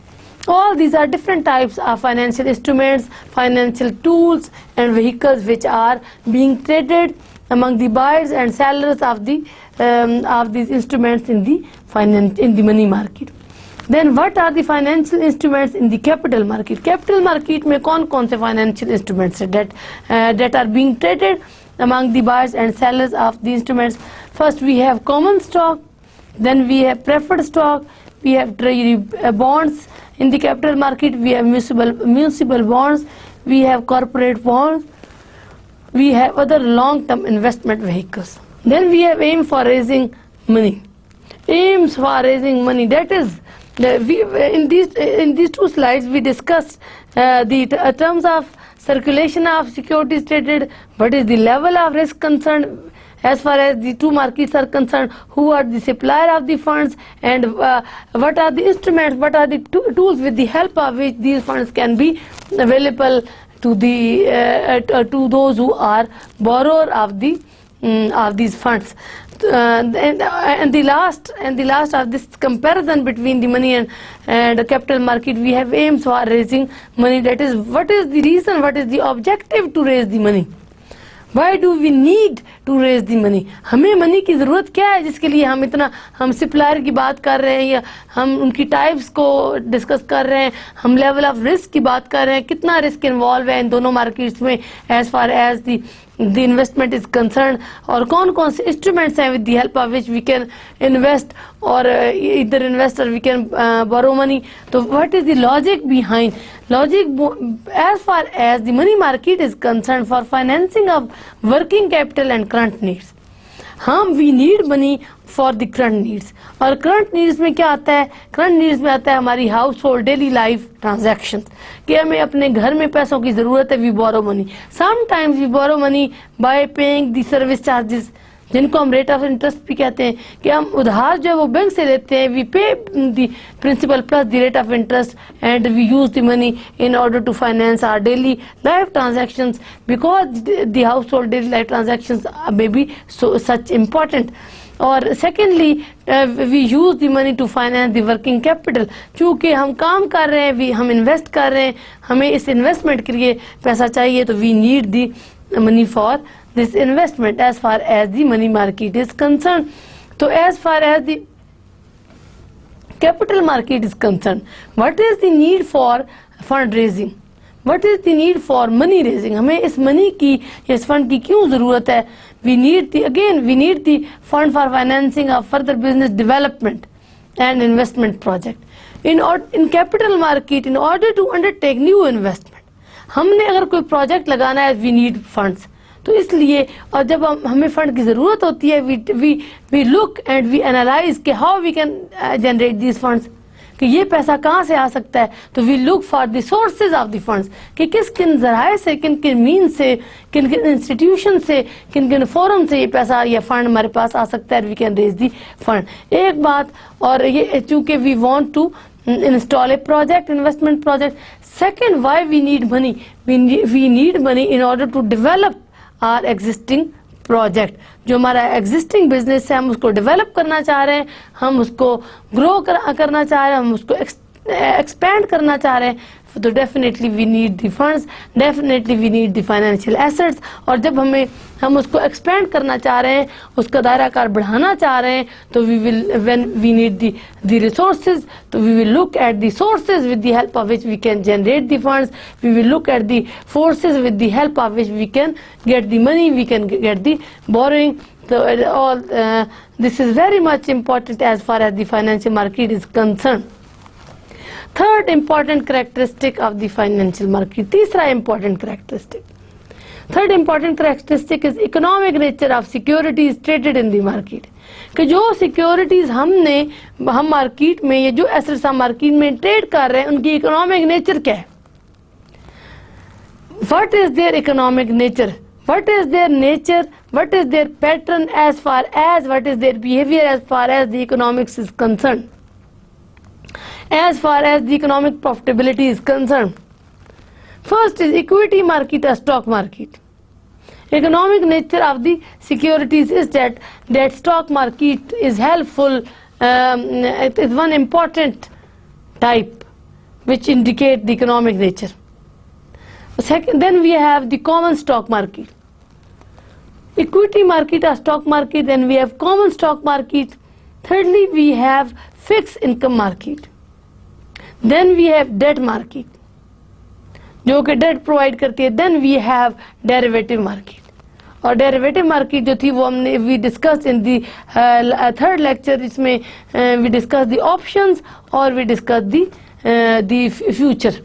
All these are different types of financial instruments, financial tools and vehicles which are being traded among the buyers and sellers of these instruments in the money market. Then what are the financial instruments in the capital market? Capital market में कौन-कौन से financial instruments that are being traded among the buyers and sellers of the instruments? First we have common stock, then we have preferred stock, we have treasury bonds. In the capital market we have municipal bonds, we have corporate bonds, we have other long-term investment vehicles. Then we have aims for raising money. Aims for raising money, that is in these two slides we discussed the terms of circulation of securities traded, what is the level of risk concerned as far as the two markets are concerned, who are the supplier of the funds, and what are the instruments, what are the tools with the help of which these funds can be available to those who are borrower of these funds. And the last of this comparison between the money and the capital market, we have aims for raising money. That is, what is the reason, what is the objective to raise the money? Why do we need to raise the money? हमें money की ज़रूरत क्या है जिसके लिए हम supplier की बात कर रहे हैं, या हम उनकी टाइप्स को डिस्कस कर रहे हैं, हम लेवल ऑफ रिस्क की बात कर रहे हैं, कितना रिस्क इन्वॉल्व है इन दोनों मार्केट्स में as far as the investment is concerned, और कौन-कौन से instruments हैं with the help of which we can invest or either invest or we can borrow money. So what is the logic behind? Logic as far as the money market is concerned for financing of working capital and current needs. हम we need money for the current needs, और current needs में क्या आता है? Current needs में आता है हमारी household daily life transactions, कि हमें अपने घर में पैसों की ज़रूरत है, we borrow money. Sometimes we borrow money by paying the service charges, जिनको हम रेट ऑफ इंटरेस्ट भी कहते हैं, कि हम उधार जो है वो बैंक से लेते हैं, we pay the principal plus the rate of interest and we use the money in order to finance our daily life transactions, because the household daily life transactions may be such important. और secondly we use the money to finance the working capital, चूँकि हम काम कर रहे हैं, हम invest कर रहे हैं, हमें इस इन्वेस्टमेंट के लिए पैसा चाहिए, तो we need the money for this investment as far as the money market is concerned. So as far as the capital market is concerned, what is the need for fundraising? What is the need for money raising? हमें इस money की, इस fund की क्यों ज़रूरत है? We need the fund for financing of further business development and investment project. In capital market, in order to undertake new investment, हमने अगर कोई प्रोजेक्ट लगाना है, we need funds. तो इसलिए, और जब हमें फंड की ज़रूरत होती है, we look and we analyse कि how we can generate these funds, कि ये पैसा कहाँ से आ सकता है। तो we look for the sources of the funds, कि किस किन ज़राए से, किन किन मीन से, किन किन इंस्टीट्यूशन से, किन किन फोरम से ये पैसा या फंड हमारे पास आ सकता है, we can raise the fund. एक बात और ये, चूँकि we want to install a project, investment project. Second, why we need money? We need money in order to develop our existing project. जो हमारा एग्जिस्टिंग बिजनेस है, हम उसको डेवलप करना चाह रहे हैं, हम उसको ग्रो करना चाह रहे हैं, हम उसको एक्सपेंड करना चाह रहे हैं, तो definitely we need the funds, definitely we need the financial assets. और जब हम उसको एक्सपेंड करना चाह रहे हैं, उसका दायरा कार बढ़ाना चाह रहे हैं, तो when we need the resources, तो we will look at the sources with the help of which we can generate the funds, we will look at the forces with the help of which we can get the money, we can get the borrowing. So all this is very much important as far as the financial market is concerned. Third important characteristic of the financial market, तीसरा important characteristic. Third important characteristic is economic nature of securities traded in the market. कि जो securities हम market में, ये जो assets हम market में trade कर रहे हैं, उनकी इकोनॉमिक नेचर क्या है? What is their economic nature? What is their nature? What is their pattern as far as, what is their behavior as far as the economics is concerned? As far as the economic profitability is concerned. First is equity market or stock market. Economic nature of the securities is that stock market is helpful. It is one important type which indicate the economic nature. Second, then we have the common stock market. Equity market or stock market, then we have common stock market. Thirdly, we have fixed income market. Then we have debt market, जो कि debt provide करती है. Then we have derivative market. और derivative market जो थी वो हमने we discussed in the third lecture. इसमें we discussed the options और we discussed the future.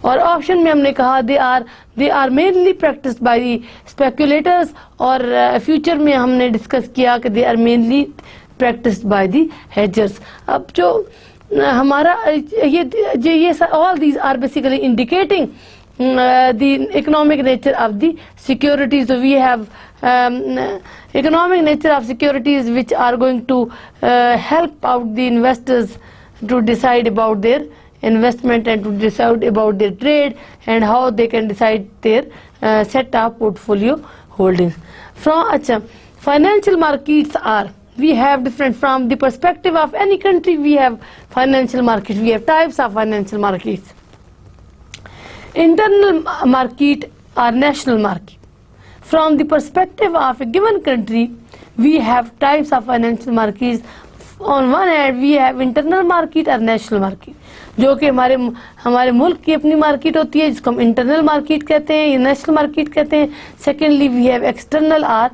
और ऑप्शन में हमने कहा they are mainly practised by the speculators, और फ्यूचर में हमने डिस्कस किया कि they are mainly practised by the hedgers. अब जो हमारा ये all these are basically indicating the economic nature of the securities. We have economic nature of securities which are going to help out the investors to decide about their investment and to decide about their trade and how they can decide their set of portfolio holdings. From financial markets are, we have different from the perspective of any country. We have financial markets, we have types of financial markets. Internal market or national market. From the perspective of a given country, we have types of financial markets. On one hand we have internal market और national market, जो कि हमारे मुल्क की अपनी market होती है, जिसको हम इंटरनल मार्केट कहते हैं या नेशनल मार्केट कहते हैं. सेकेंडली वी हैव एक्सटर्नल और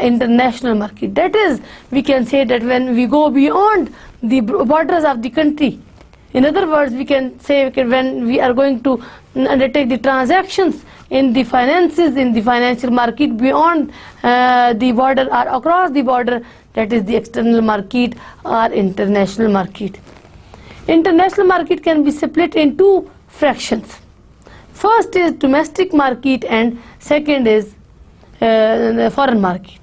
international market. That is we can say that when we go beyond the borders of the country, In other words, we can say when we are going to undertake the transactions in the finances, in the financial market beyond the border or across the border, that is the external market or international market. International market can be split in two fractions. First is domestic market and second is foreign market.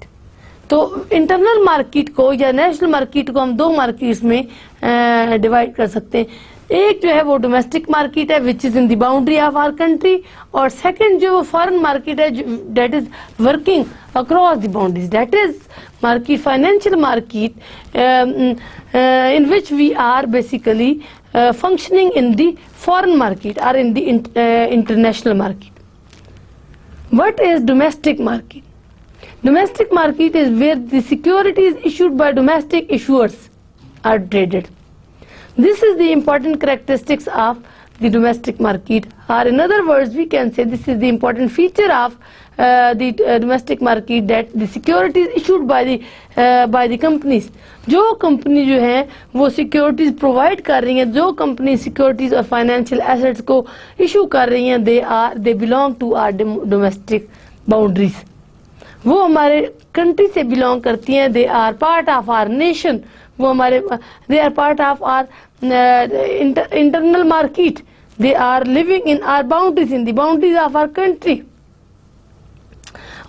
तो internal market को या national market को हम दो markets में divide कर सकते हैं. एक जो है वो डोमेस्टिक मार्केट है which is in the boundary of our country, और सेकंड जो फॉरेन मार्केट है that is working across the boundaries, that is market financial market in which we are basically functioning in the foreign market or in the international market. What is domestic market? Domestic market is where the securities issued by domestic issuers are traded. This is the important characteristics of the domestic market, or in other words we can say this is the important feature of the domestic market, that the securities issued by the companies. जो company जो है वो securities provide कर रही हैं, जो company securities और financial assets को इशू कर रही हैं, they belong to our domestic boundaries. वो हमारे कंट्री से बिलोंग करती हैं, they are part of our nation, वो हमारे they are part of our internal market, they are living in our boundaries, in the boundaries of our country.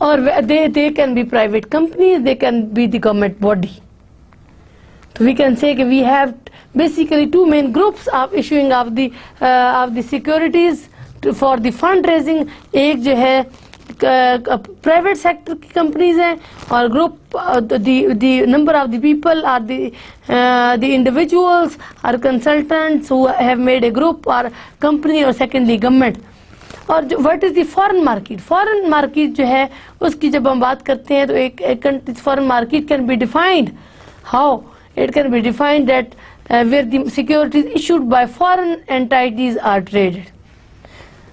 और they can be private companies, they can be the government body. So we can say that we have basically two main groups of issuing of the securities for the fundraising. एक जो है private sector की companies हैं, और group the number of the people or the individuals or consultants who have made a group or company, or secondly government. और जो what is the foreign market, foreign market जो है उसकी जब हम बात करते हैं तो एक country foreign market can be defined, how it can be defined that where the securities issued by foreign entities are traded.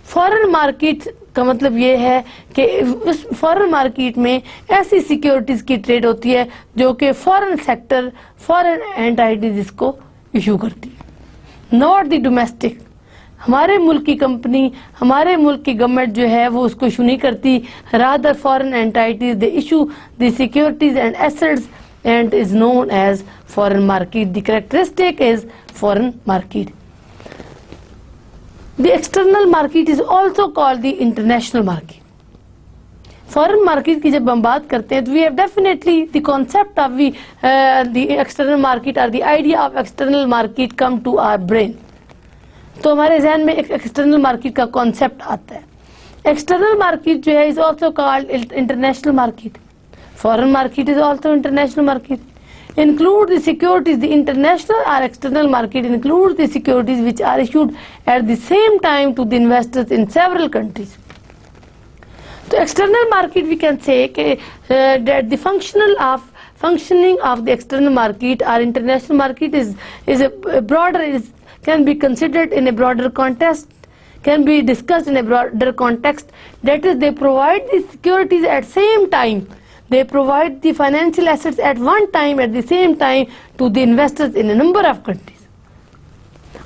Foreign market का मतलब ये है कि उस फॉरेन मार्केट में ऐसी सिक्योरिटीज की ट्रेड होती है जो कि फॉरेन सेक्टर, फॉरेन एंटाइटीज इसको इशू करती है, नॉट द डोमेस्टिक. हमारे मुल्क की कंपनी, हमारे मुल्क की गवर्नमेंट जो है वो उसको इशू नहीं करती, rather foreign entities they issue the securities and assets and is known as foreign market. The characteristic is foreign market. The external market is also called the international market. Foreign market की जब हम बात करते हैं तो we have definitely the concept of the external market और the idea of external market come to our brain. तो हमारे जहन में एक एक्सटर्नल मार्केट का कॉन्सेप्ट आता है. एक्सटर्नल मार्केट जो है is also called international market. Foreign market is also international market. Include the securities. The international और external market include the securities which are issued at the same time to the investors in several countries. तो external market we can say that the functioning of the external market or international market is a broader, can be considered in a broader context, can be discussed in a broader context. That is, they provide the securities at same time, they provide the financial assets at one time, at the same time to the investors in a number of countries.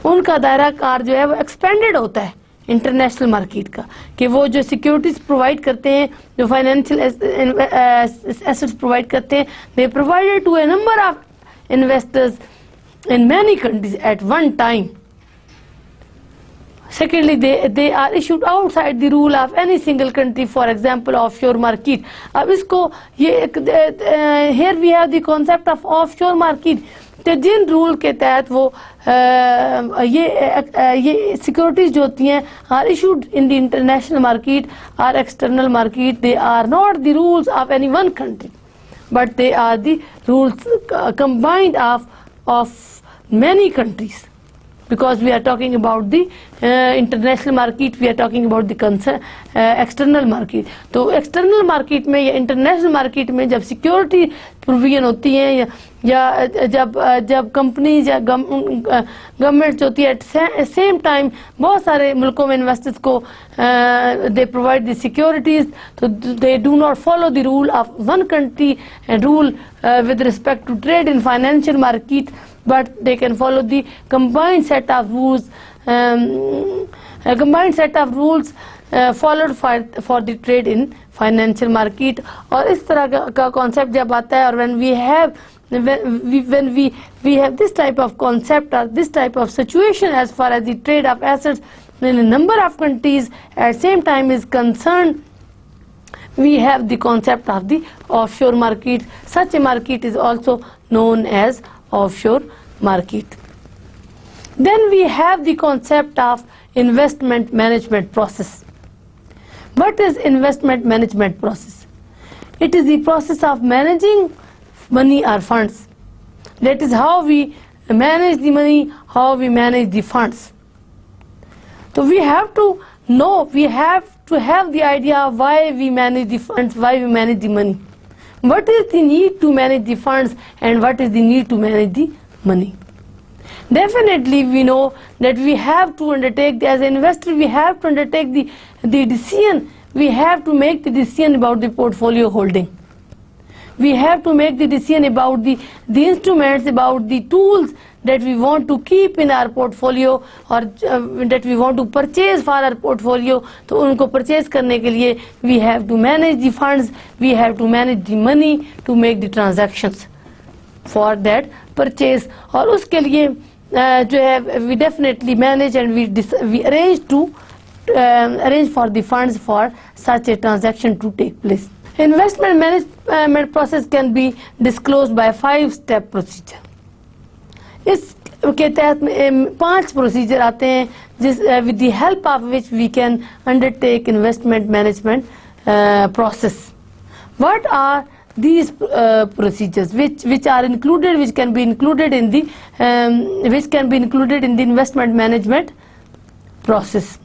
उनका दायरा car जो है वो expanded होता है international market का, कि वो जो सिक्योरिटीज प्रोवाइड करते हैं, जो फाइनेंशियल एसेट्स प्रोवाइड करते हैं, they provided to a number of investors in many countries at one time. Secondly, they are issued outside the rule of any single country, for example offshore market. अब इसको ये here we have the concept of offshore market. तो जिन rule के तहत वो ये securities जो होती हैं are issued in the international market or external market, they are not the rules of any one country, but they are the rules combined of many countries. Because we are talking about the international market, we are talking about the external market. तो external market में या international market में जब security provision होती है या जब companies या governments होती है at same time बहुत सारे मुल्कों में investors को they provide the securities, so they do not follow the rule of one country and rule with respect to trade in financial market, but they can follow the combined set of rules, followed for the trade in financial market. और इस तरह का concept जब आता है, और when we have this type of concept or this type of situation as far as the trade of assets in a number of countries at same time is concerned, we have the concept of the offshore market. Such a market is also known as offshore market. Then we have the concept of investment management process. What is investment management process? It is the process of managing money or funds. That is how we manage the money, how we manage the funds. So we have to know, we have to have the idea of why we manage the funds, why we manage the money. What is the need to manage the funds and what is the need to manage the money? Definitely we know that we have to undertake, as an investor, we have to undertake the decision, we have to make the decision about the portfolio holding. We have to make the decision about the instruments, about the tools that we want to keep in our portfolio or that we want to purchase for our portfolio. तो उनको purchase करने के लिए we have to manage the funds, we have to manage the money to make the transactions for that purchase. और उसके लिए जो है we definitely manage and we arrange for the funds for such a transaction to take place. Investment management process can be disclosed by 5-step procedure. इसके तहत 5 procedure आते हैं with the help of which we can undertake investment management process. What are these procedures which are included, which can be included in the investment management process?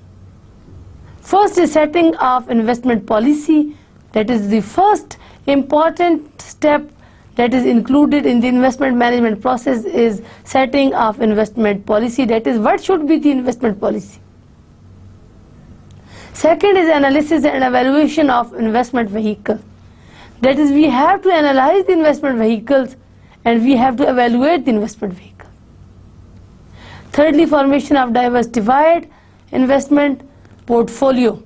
First is setting of investment policy. That is the first important step that is included in the investment management process, is setting of investment policy. That is, what should be the investment policy. Second is analysis and evaluation of investment vehicle. That is, we have to analyze the investment vehicles and we have to evaluate the investment vehicle. Thirdly, formation of diversified investment portfolio.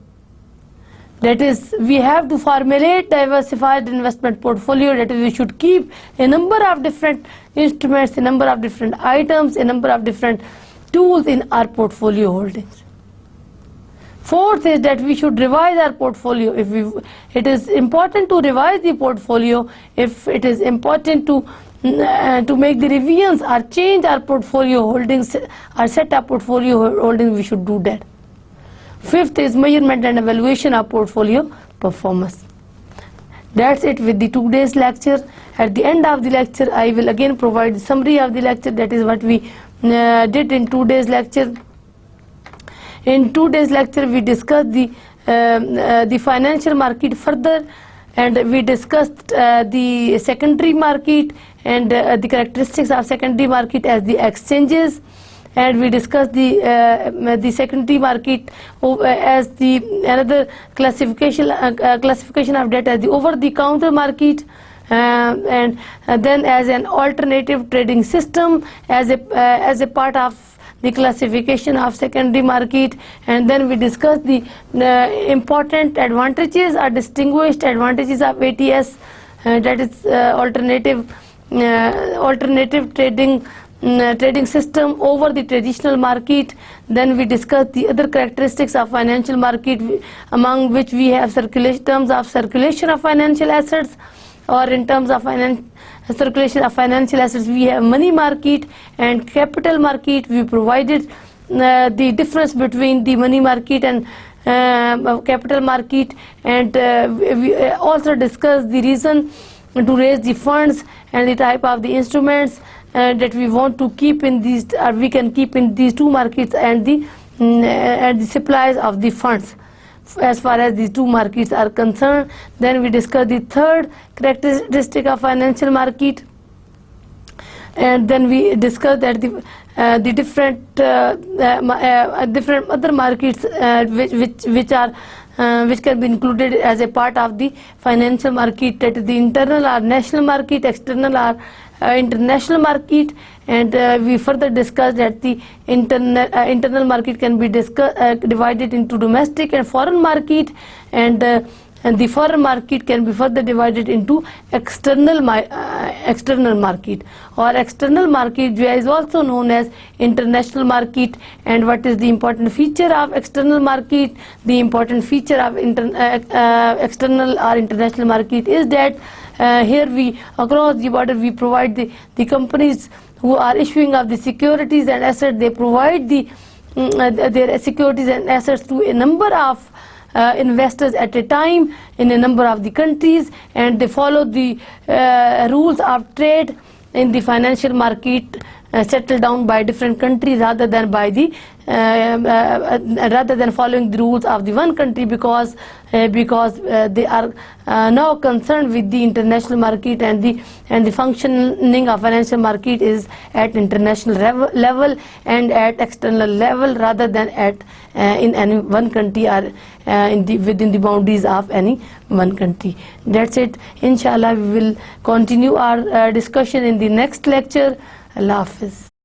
That is, we have to formulate diversified investment portfolio. That is, we should keep a number of different instruments, a number of different items, a number of different tools in our portfolio holdings. Fourth is that we should revise our portfolio. It is important to revise the portfolio. If it is important to make the revisions or change our portfolio holdings, or set up portfolio holdings, we should do that. Fifth is measurement and evaluation of portfolio performance. That's it with the 2 days lecture. At the end of the lecture, I will again provide the summary of the lecture. That is what we did in 2 days lecture. In 2 days lecture, we discussed the financial market further, and we discussed the secondary market and the characteristics of secondary market as the exchanges. And we discussed the secondary market as the another classification of that as the over-the-counter market, and then as an alternative trading system as a part of the classification of secondary market. And then we discussed the important advantages or distinguished advantages of ATS, that is alternative trading system over the traditional market. Then we discussed the other characteristics of financial market, among which we have terms of circulation of financial assets, or in terms of circulation of financial assets we have money market and capital market. We provided the difference between the money market and capital market, and we also discussed the reason to raise the funds and the type of the instruments that we want to keep in these, or we can keep in these 2 markets, and the supplies of the funds as far as these 2 markets are concerned. Then we discussed the third characteristic of financial market, and then we discussed that the different other markets which are which can be included as a part of the financial market. That is, the internal or national market, external or international market. And we further discussed that the internal market can be divided into domestic and foreign market, and the foreign market can be further divided into external market, or external market is also known as international market. And what is the important feature of external market? The important feature of external or international market is that here we, across the border, we provide the companies who are issuing of the securities and assets, they provide their securities and assets to a number of investors at a time in a number of the countries, and they follow the rules of trade in the financial market settled down by different countries, rather than following the rules of the one country, because they are now concerned with the international market, and the functioning of financial market is at international level and at external level, rather than at in any one country or within the boundaries of any one country. That's it. Inshallah, we will continue our discussion in the next lecture. Allah Hafiz.